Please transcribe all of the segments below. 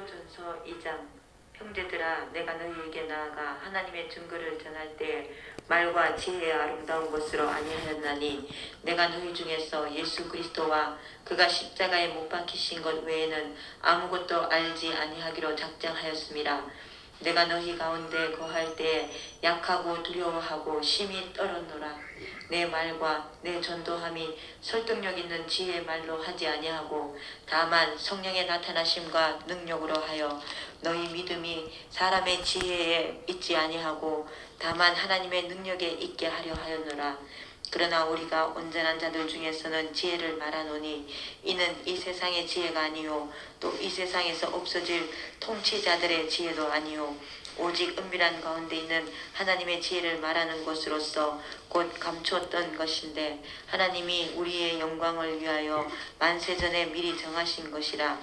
고린도전서 2장. 형제들아, 내가 너희에게 나아가 하나님의 증거를 전할 때 말과 지혜의 아름다운 것으로 아니하였나니 내가 너희 중에서 예수 그리스도와 그가 십자가에 못 박히신 것 외에는 아무것도 알지 아니하기로 작정하였음이라. 내가 너희 가운데 거할 때 약하고 두려워하고 심히 떨었노라. 내 말과 내 전도함이 설득력 있는 지혜의 말로 하지 아니하고 다만 성령의 나타나심과 능력으로 하여 너희 믿음이 사람의 지혜에 있지 아니하고 다만 하나님의 능력에 있게 하려 하였노라. 그러나 우리가 온전한 자들 중에서는 지혜를 말하노니 이는 이 세상의 지혜가 아니요 또 이 세상에서 없어질 통치자들의 지혜도 아니요 오직 은밀한 가운데 있는 하나님의 지혜를 말하는 것으로서 곧 감추었던 것인데 하나님이 우리의 영광을 위하여 만세전에 미리 정하신 것이라.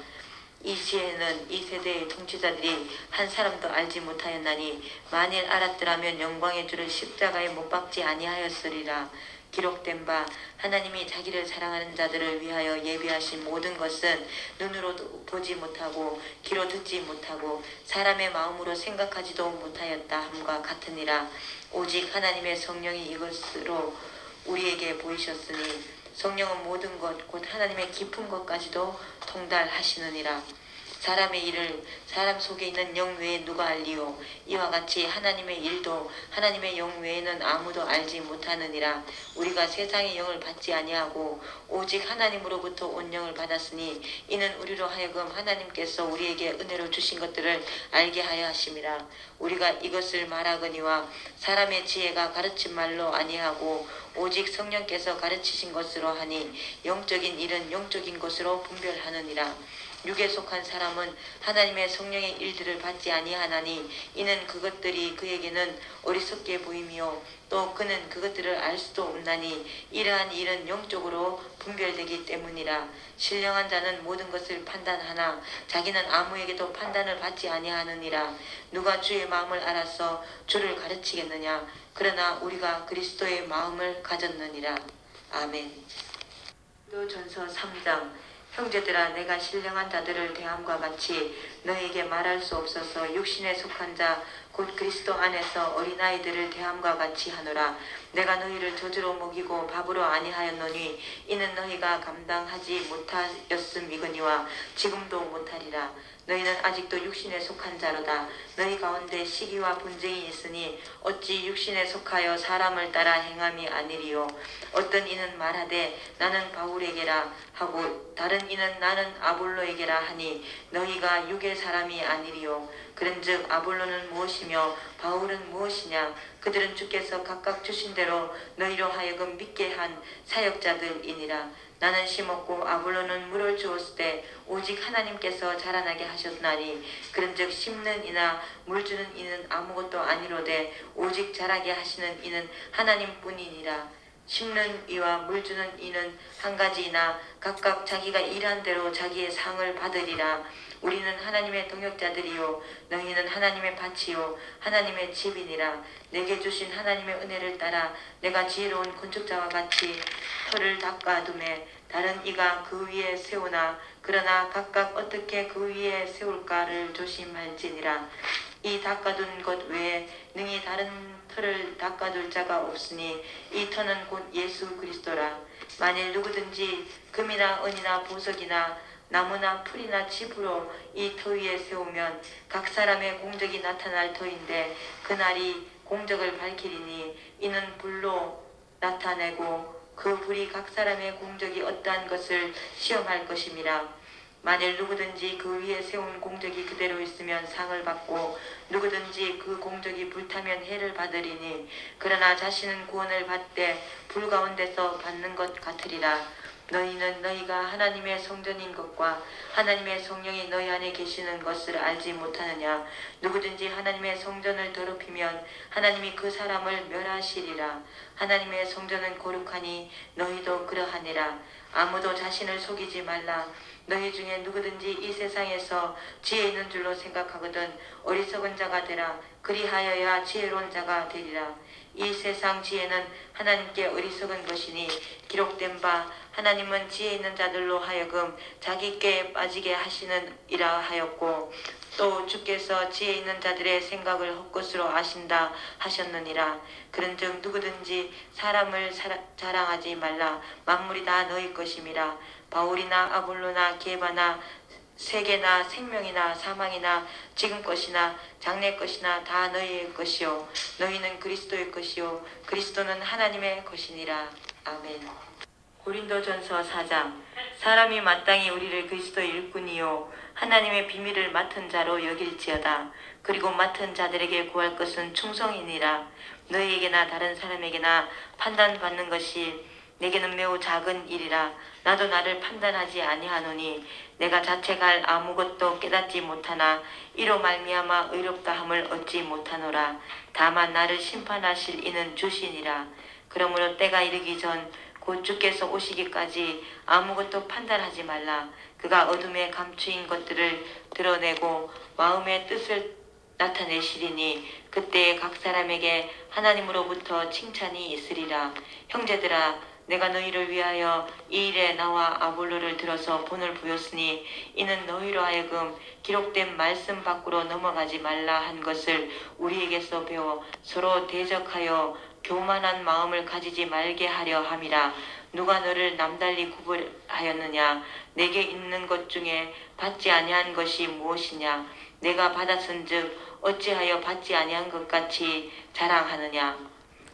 이 지혜는 이 세대의 통치자들이 한 사람도 알지 못하였나니 만일 알았더라면 영광의 주를 십자가에 못 박지 아니하였으리라. 기록된 바 하나님이 자기를 사랑하는 자들을 위하여 예비하신 모든 것은 눈으로 보지 못하고 귀로 듣지 못하고 사람의 마음으로 생각하지도 못하였다 함과 같으니라. 오직 하나님의 성령이 이것으로 우리에게 보이셨으니 성령은 모든 것 곧 하나님의 깊은 것까지도 통달하시느니라. 사람의 일을 사람 속에 있는 영 외에 누가 알리요? 이와 같이 하나님의 일도 하나님의 영 외에는 아무도 알지 못하느니라. 우리가 세상의 영을 받지 아니하고 오직 하나님으로부터 온 영을 받았으니 이는 우리로 하여금 하나님께서 우리에게 은혜로 주신 것들을 알게 하여 하심이라. 우리가 이것을 말하거니와 사람의 지혜가 가르친 말로 아니하고 오직 성령께서 가르치신 것으로 하니 영적인 일은 영적인 것으로 분별하느니라. 육에 속한 사람은 하나님의 성령의 일들을 받지 아니하나니 이는 그것들이 그에게는 어리석게 보이며 또 그는 그것들을 알 수도 없나니 이러한 일은 영적으로 분별되기 때문이라. 신령한 자는 모든 것을 판단하나 자기는 아무에게도 판단을 받지 아니하느니라. 누가 주의 마음을 알아서 주를 가르치겠느냐? 그러나 우리가 그리스도의 마음을 가졌느니라. 아멘. 고린도전서 3장. 형제들아, 내가 신령한 자들을 대함과 같이 너에게 말할 수 없어서 육신에 속한 자 곧 그리스도 안에서 어린아이들을 대함과 같이 하노라. 내가 너희를 저주로 먹이고 밥으로 아니하였노니 이는 너희가 감당하지 못하였음이거니와 지금도 못하리라. 너희는 아직도 육신에 속한 자로다. 너희 가운데 시기와 분쟁이 있으니 어찌 육신에 속하여 사람을 따라 행함이 아니리요. 어떤 이는 말하되 나는 바울에게라 하고 다른 이는 나는 아볼로에게라 하니 너희가 육의 사람이 아니리요. 그런즉 아볼로는 무엇이며 바울은 무엇이냐? 그들은 주께서 각각 주신 대로 너희로 하여금 믿게 한 사역자들이니라. 나는 심었고 아볼로는 물을 주었을 때 오직 하나님께서 자라나게 하셨나니 그런즉 심는 이나 물 주는 이는 아무것도 아니로되 오직 자라게 하시는 이는 하나님뿐이니라. 심는 이와 물 주는 이는 한 가지이나 각각 자기가 일한 대로 자기의 상을 받으리라. 우리는 하나님의 동역자들이요 너희는 하나님의 밭이요 하나님의 집이니라. 내게 주신 하나님의 은혜를 따라 내가 지혜로운 건축자와 같이 터를 닦아두매 다른 이가 그 위에 세우나 그러나 각각 어떻게 그 위에 세울까를 조심할지니라. 이 닦아둔 것 외에 능히 다른 터를 닦아둘 자가 없으니 이 터는 곧 예수 그리스도라. 만일 누구든지 금이나 은이나 보석이나 나무나 풀이나 집으로 이 터 위에 세우면 각 사람의 공적이 나타날 터인데 그날이 공적을 밝히리니 이는 불로 나타내고 그 불이 각 사람의 공적이 어떠한 것을 시험할 것임이라. 만일 누구든지 그 위에 세운 공적이 그대로 있으면 상을 받고 누구든지 그 공적이 불타면 해를 받으리니 그러나 자신은 구원을 받되 불 가운데서 받는 것 같으리라. 너희는 너희가 하나님의 성전인 것과 하나님의 성령이 너희 안에 계시는 것을 알지 못하느냐? 누구든지 하나님의 성전을 더럽히면 하나님이 그 사람을 멸하시리라. 하나님의 성전은 거룩하니 너희도 그러하니라. 아무도 자신을 속이지 말라. 너희 중에 누구든지 이 세상에서 지혜 있는 줄로 생각하거든 어리석은 자가 되라. 그리하여야 지혜로운 자가 되리라. 이 세상 지혜는 하나님께 어리석은 것이니 기록된 바 하나님은 지혜 있는 자들로 하여금 자기께 빠지게 하시느니라 하였고 또 주께서 지혜 있는 자들의 생각을 헛것으로 아신다 하셨느니라. 그런즉 누구든지 사람을 자랑하지 말라. 만물이 다 너희 것임이라. 바울이나 아볼로나 게바나 세계나 생명이나 사망이나 지금 것이나 장래 것이나 다 너희의 것이요 너희는 그리스도의 것이요 그리스도는 하나님의 것이니라. 아멘. 고린도전서 4장. 사람이 마땅히 우리를 그리스도의 일꾼이요 하나님의 비밀을 맡은 자로 여길지어다. 그리고 맡은 자들에게 구할 것은 충성이니라. 너희에게나 다른 사람에게나 판단받는 것이 내게는 매우 작은 일이라. 나도 나를 판단하지 아니하노니 내가 자책할 아무것도 깨닫지 못하나 이로 말미암아 의롭다함을 얻지 못하노라. 다만 나를 심판하실 이는 주시니라. 그러므로 때가 이르기 전 곧 주께서 오시기까지 아무것도 판단하지 말라. 그가 어둠에 감추인 것들을 드러내고 마음의 뜻을 나타내시리니 그때에 각 사람에게 하나님으로부터 칭찬이 있으리라. 형제들아, 내가 너희를 위하여 이 일에 나와 아볼로를 들어서 본을 부였으니 이는 너희로 하여금 기록된 말씀 밖으로 넘어가지 말라 한 것을 우리에게서 배워 서로 대적하여 교만한 마음을 가지지 말게 하려 함이라. 누가 너를 남달리 구별하였느냐? 내게 있는 것 중에 받지 아니한 것이 무엇이냐? 내가 받았은즉 어찌하여 받지 아니한 것 같이 자랑하느냐?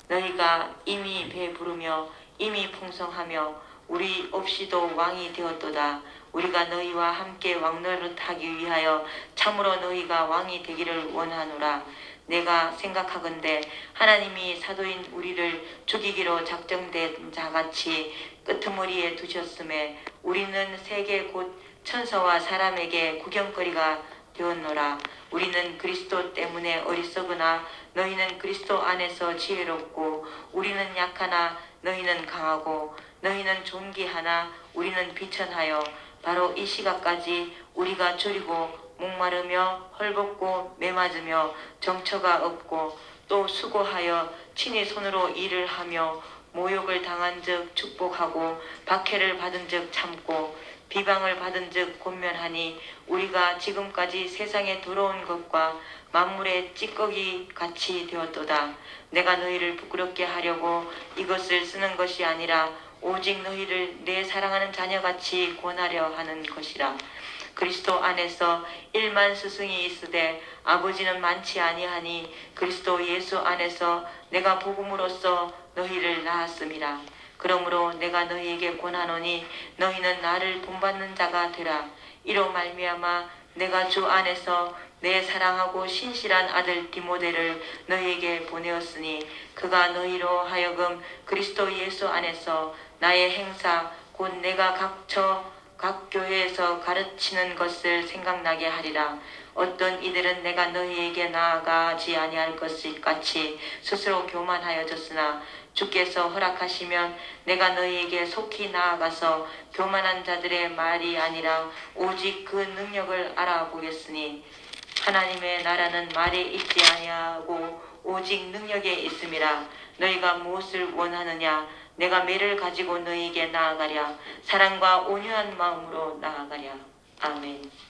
너희가 이미 배부르며 이미 풍성하며 우리 없이도 왕이 되었도다. 우리가 너희와 함께 왕노릇하기 위하여 참으로 너희가 왕이 되기를 원하노라. 내가 생각하건대 하나님이 사도인 우리를 죽이기로 작정된 자같이 끄트머리에 두셨음에 우리는 세계 곧 천사와 사람에게 구경거리가 되었노라. 우리는 그리스도 때문에 어리석으나 너희는 그리스도 안에서 지혜롭고 우리는 약하나 너희는 강하고 너희는 존귀하나 우리는 비천하여 바로 이 시각까지 우리가 줄이고 목마르며 헐벗고 매맞으며 정처가 없고 또 수고하여 친히 손으로 일을 하며 모욕을 당한 즉 축복하고 박해를 받은 즉 참고 비방을 받은 즉 권면하니 우리가 지금까지 세상에 들어온 것과 만물의 찌꺼기 같이 되었도다. 내가 너희를 부끄럽게 하려고 이것을 쓰는 것이 아니라 오직 너희를 내 사랑하는 자녀같이 권하려 하는 것이라. 그리스도 안에서 1만 스승이 있으되 아버지는 많지 아니하니 그리스도 예수 안에서 내가 복음으로써 너희를 낳았음이라. 그러므로 내가 너희에게 권하노니 너희는 나를 본받는 자가 되라. 이로 말미암아 내가 주 안에서 내 사랑하고 신실한 아들 디모데를 너희에게 보내었으니 그가 너희로 하여금 그리스도 예수 안에서 나의 행사 곧 내가 각 교회에서 가르치는 것을 생각나게 하리라. 어떤 이들은 내가 너희에게 나아가지 아니할 것 같이 스스로 교만하여졌으나 주께서 허락하시면 내가 너희에게 속히 나아가서 교만한 자들의 말이 아니라 오직 그 능력을 알아보겠으니 하나님의 나라는 말에 있지 아니하고 오직 능력에 있음이라. 너희가 무엇을 원하느냐? 내가 매를 가지고 너희에게 나아가랴. 사랑과 온유한 마음으로 나아가랴. 아멘.